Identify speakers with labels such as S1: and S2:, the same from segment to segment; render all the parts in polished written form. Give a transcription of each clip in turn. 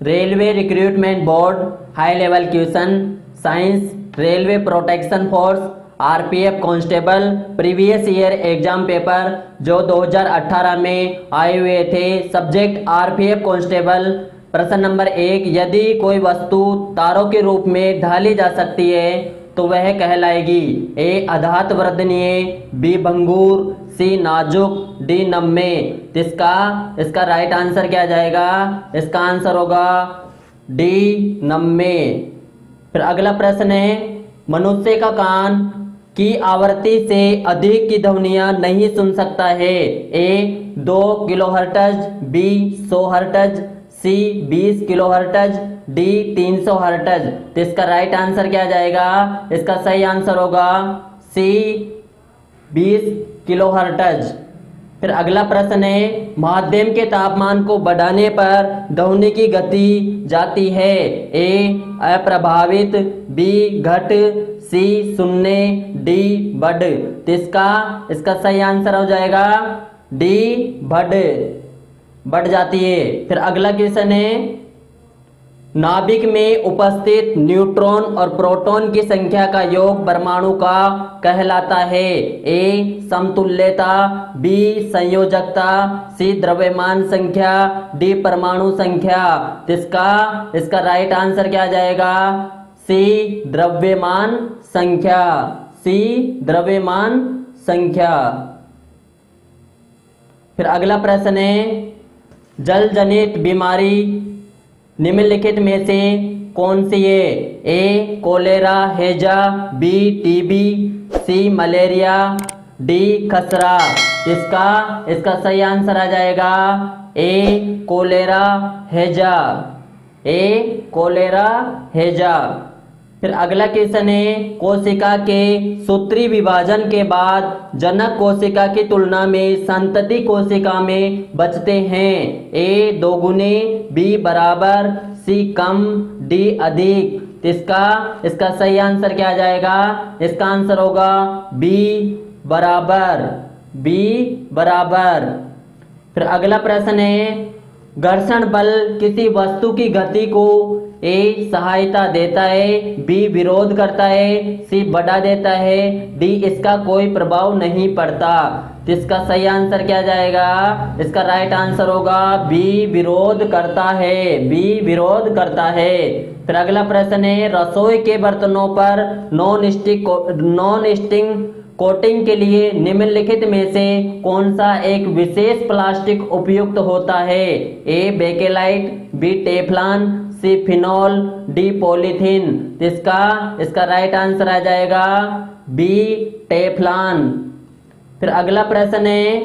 S1: Railway recruitment board, high level question, science, railway protection force, RPF constable, previous year exam paper जो 2018 में आए हुए थे। Subject RPF constable. प्रश्न number 1, यदि कोई वस्तु तारों के रूप में ढाली जा सकती है तो वह कहलाएगी। ए अधात वर्धनीय, बी भंगूर, सी नाजुक, डी नम्य। इसका राइट आंसर क्या जाएगा? इसका आंसर होगा डी नम्य। फिर अगला प्रश्न है, मनुष्य का कान की आवृत्ति से अधिक की ध्वनियां नहीं सुन सकता है। ए 2 किलोहर्ट्ज, बी 100 हर्ट्ज, सी 20 किलोहर्ट्ज, डी 300 हर्ट्ज। तो इसका राइट आंसर क्या जाएगा? इसका सही आंसर होगा सी 20 किलोहर्ट्ज। फिर अगला प्रश्न है, माध्यम के तापमान को बढ़ाने पर ध्वनि की गति जाती है। ए अप्रभावित, बी घट, सी शून्य, डी बढ़। तो इसका सही आंसर हो जाएगा डी बढ़ जाती है। फिर अगला क्वेश्चन है, नाभिक में उपस्थित न्यूट्रॉन और प्रोटॉन की संख्या का योग परमाणु का कहलाता है। ए समतुल्यता, बी संयोजकता, सी द्रव्यमान संख्या, डी परमाणु संख्या। तो इसका राइट आंसर क्या जाएगा? सी द्रव्यमान संख्या। सी द्रव्यमान संख्या। फिर अगला प्रश्न है, जल जनित बीमारी निम्नलिखित में से कौन सी है? ए कोलेरा, हैजा, बी टीबी, सी मलेरिया, डी खसरा। इसका सही आंसर आ जाएगा ए कोलेरा, हैजा। ए कोलेरा, हैजा। फिर अगला क्वेश्चन है, कोशिका के सूत्री विभाजन के बाद जनक कोशिका की तुलना में संतति कोशिका में बचते हैं। ए 2 गुने, बी बराबर, सी कम, डी अधिक। इसका सही आंसर क्या जाएगा? इसका आंसर होगा बी बराबर। बी बराबर। फिर अगला प्रश्न है, घर्षण बल किसी वस्तु की गति को ए सहायता देता है, बी विरोध करता है, सी बढ़ा देता है, डी इसका कोई प्रभाव नहीं पड़ता। तो इसका सही आंसर क्या जाएगा? इसका राइट आंसर होगा बी विरोध करता है। बी विरोध करता है। फिर अगला प्रश्न है, रसोई के बर्तनों पर नॉन स्टिक कोटिंग के लिए निम्नलिखित में से कौन सा एक विशेष प्लास्टिक उपयुक्त होता है? ए बेकेलाइट, बी टेफ्लॉन, सी फिनॉल, डी पॉलीथीन। इसका राइट आंसर आ जाएगा बी टेफ्लॉन। फिर अगला प्रश्न है,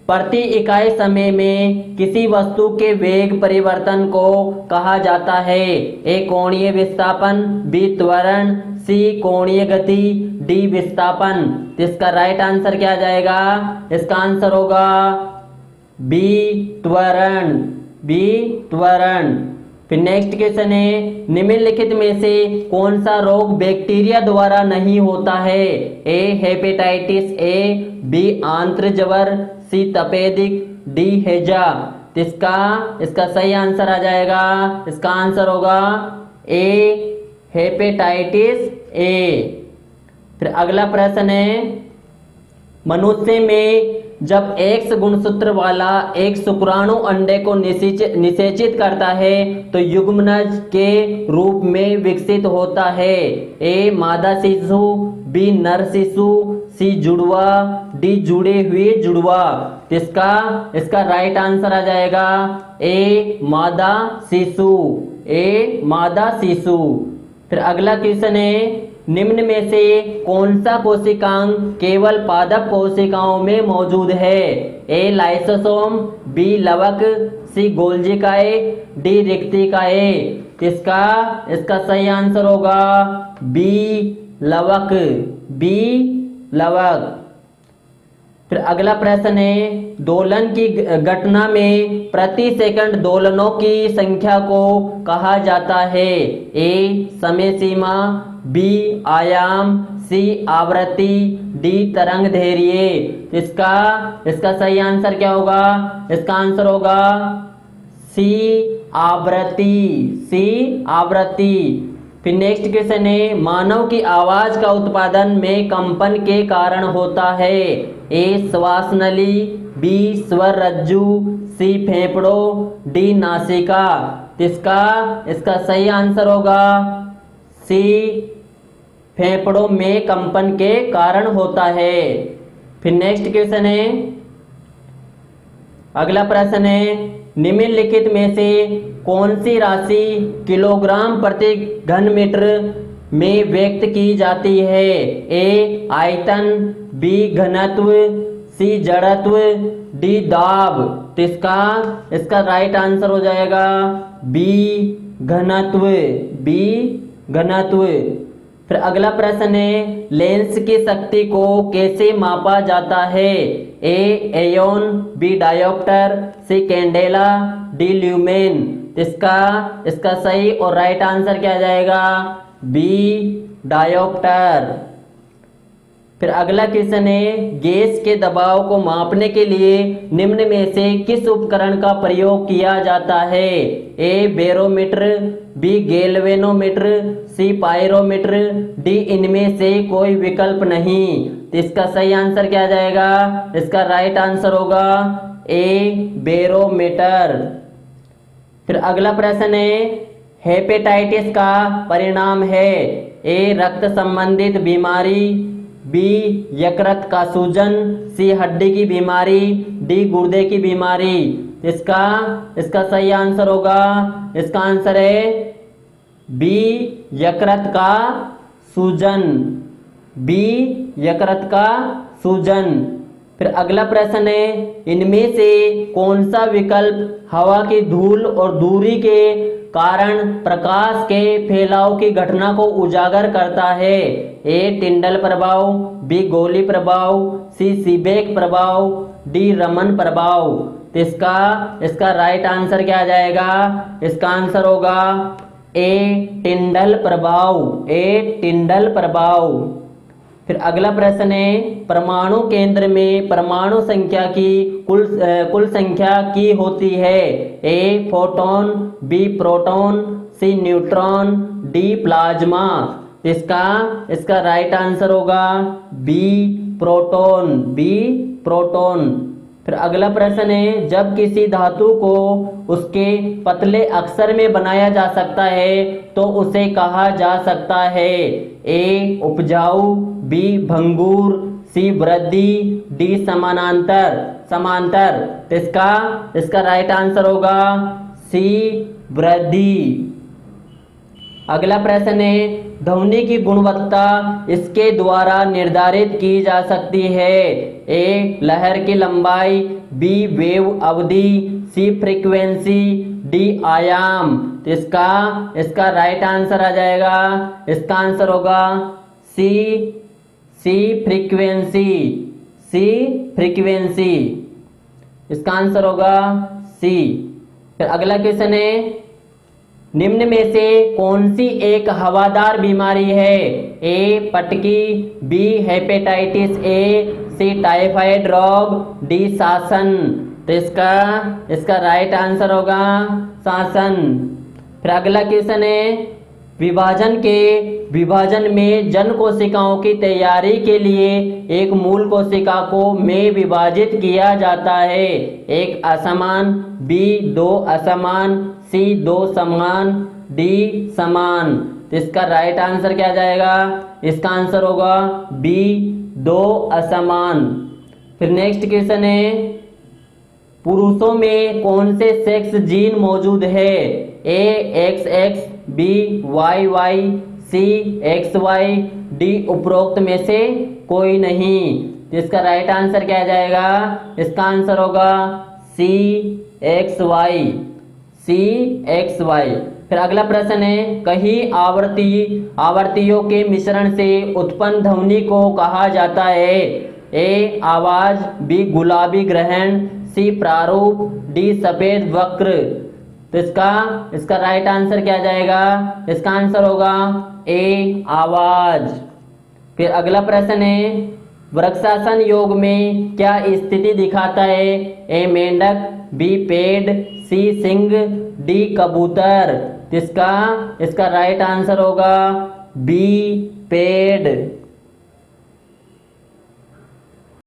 S1: प्रति इकाई समय में किसी वस्तु के वेग परिवर्तन को कहा जाता है। ए कोणीय विस्थापन, बी त्वरण, सी कोणीय गति, डी विस्थापन। तो इसका राइट आंसर क्या जाएगा? इसका आंसर होगा बी त्वरण। बी त्वरण। फिर नेक्स्ट क्वेश्चन है, निम्नलिखित में से कौन सा रोग बैक्टीरिया द्वारा नहीं होता है? ए हेपेटाइटिस ए, बी आंत्र ज्वर, सी तपेदिक, डी हैजा। इसका सही आंसर आ जाएगा। इसका आंसर होगा ए हेपेटाइटिस ए। फिर अगला प्रश्न है, मनुष्य में जब एक्स गुणसूत्र वाला एक शुक्राणु अंडे को निषेचित करता है तो युग्मनज के रूप में विकसित होता है। ए मादा शिशु, बी नर शिशु, सी जुड़वा, डी जुड़े हुए जुड़वा। इसका राइट आंसर आ जाएगा ए मादा शिशु। ए मादा शिशु। फिर अगला क्वेश्चन है, निम्न में से कौन सा कोशिकांग केवल पादप कोशिकाओं में मौजूद है? ए लाइसोसोम, बी लवक, सी गोल्जिकाए, डी रिक्तिकाए। इसका सही आंसर होगा बी लवक। बी लवक। फिर अगला प्रश्न है, दोलन की घटना में प्रति सेकंड दोलनों की संख्या को कहा जाता है। ए समय सीमा, बी आयाम, सी आवृत्ति, डी तरंग दैर्घ्य। इसका सही आंसर क्या होगा? इसका आंसर होगा सी आवृत्ति, सी आवृत्ति। फिर नेक्स्ट क्वेश्चन है, मानव की आवाज का उत्पादन में कंपन के कारण होता है। ए श्वास नली, बी स्वर रज्जु, सी फेफड़ों, डी नासिका। इसका सही आंसर होगा सी फेफड़ों में कंपन के कारण होता है। फिर नेक्स्ट क्वेश्चन है, अगला प्रश्न है, निम्नलिखित में से कौन सी राशि किलोग्राम प्रति घन मीटर में व्यक्त की जाती है। ए आयतन, बी घनत्व, सी जड़त्व, डी दाब। तो इसका राइट आंसर हो जाएगा बी घनत्व, बी घनत्व। फिर अगला प्रश्न है, लेंस की शक्ति को कैसे मापा जाता है। ए एयोन, बी डायोप्टर, सी कैंडेला, डी ल्यूमेन। इसका सही और राइट आंसर क्या जाएगा बी डायोप्टर। फिर अगला क्वेश्चन है, गैस के दबाव को मापने के लिए निम्न में से किस उपकरण का प्रयोग किया जाता है। ए बैरोमीटर, बी गैल्वेनोमीटर, सी पायरोमीटर, डी इनमें से कोई विकल्प नहीं। तो इसका सही आंसर क्या जाएगा, इसका राइट आंसर होगा ए बैरोमीटर। फिर अगला प्रश्न है, हेपेटाइटिस का परिणाम है। ए रक्त संबंधित बीमारी, बी यकृत का सूजन, सी हड्डी की बीमारी, डी गुर्दे की बीमारी। इसका सही आंसर होगा, इसका आंसर है बी यकृत का सूजन, बी यकृत का सूजन। फिर अगला प्रश्न है, इनमें से कौन सा विकल्प हवा की धूल और दूरी के कारण प्रकाश के फैलाव की घटना को उजागर करता है। ए टिंडल प्रभाव, बी गोली प्रभाव, सी सीबेक प्रभाव, डी रमन प्रभाव। तो इसका राइट आंसर क्या जाएगा, इसका आंसर होगा ए टिंडल प्रभाव, ए टिंडल प्रभाव। फिर अगला प्रश्न है, परमाणु केंद्र में परमाणु संख्या की कुल संख्या की होती है। A photon, B proton, C neutron, D plasma. इसका राइट आंसर होगा बी प्रोटॉन, बी प्रोटॉन। फिर अगला प्रश्न है, जब किसी धातु को उसके पतले अक्षर में बनाया जा सकता है तो उसे कहा जा सकता है। ए उपजाऊ, बी भंगूर, सी वृद्धि, डी समांतर। तो इसका राइट आंसर होगा सी वृद्धि। अगला प्रश्न है, ध्वनि की गुणवत्ता इसके द्वारा निर्धारित की जा सकती है। ए लहर की लंबाई, बी वेव अवधि, सी फ्रीक्वेंसी, डी आयाम। तो इसका राइट आंसर आ जाएगा, इसका आंसर होगा सी फ्रीक्वेंसी, सी फ्रीक्वेंसी। इसका आंसर होगा सी। फिर अगला क्वेश्चन है, निम्न में से कौन सी एक हवादार बीमारी है। ए पटकी, B hepatitis A, C typhoid रोग, डी शासन। तो इसका राइट आंसर होगा शासन। फिर अगला क्वेश्चन है, विभाजन में जन कोशिकाओं की तैयारी के लिए एक मूल कोशिका को में विभाजित किया जाता है। एक असमान, बी दो असमान, सी दो समान, डी समान। तो इसका राइट आंसर क्या जाएगा, इसका आंसर होगा बी दो असमान। फिर नेक्स्ट क्वेश्चन है, पुरुषों में कौन से सेक्स जीन मौजूद है। ए XX, बी YY, सी XY, डी उपरोक्त में से कोई नहीं। तो इसका राइट आंसर क्या जाएगा, इसका आंसर होगा सी XY, सी XY। फिर अगला प्रश्न है, कई आवर्तियों के मिश्रण से उत्पन्न ध्वनि को कहा जाता है। ए आवाज, बी गुलाबी ग्रहण, सी प्रारूप, डी सफेद वक्र। तो इसका राइट आंसर क्या जाएगा, इसका आंसर होगा ए आवाज। फिर अगला प्रश्न है, वृक्षासन योग में क्या स्थिति दिखाता है। ए मेंढक, बी पेड़, सी सिंह, डी कबूतर। इसका राइट आंसर होगा बी पेड़।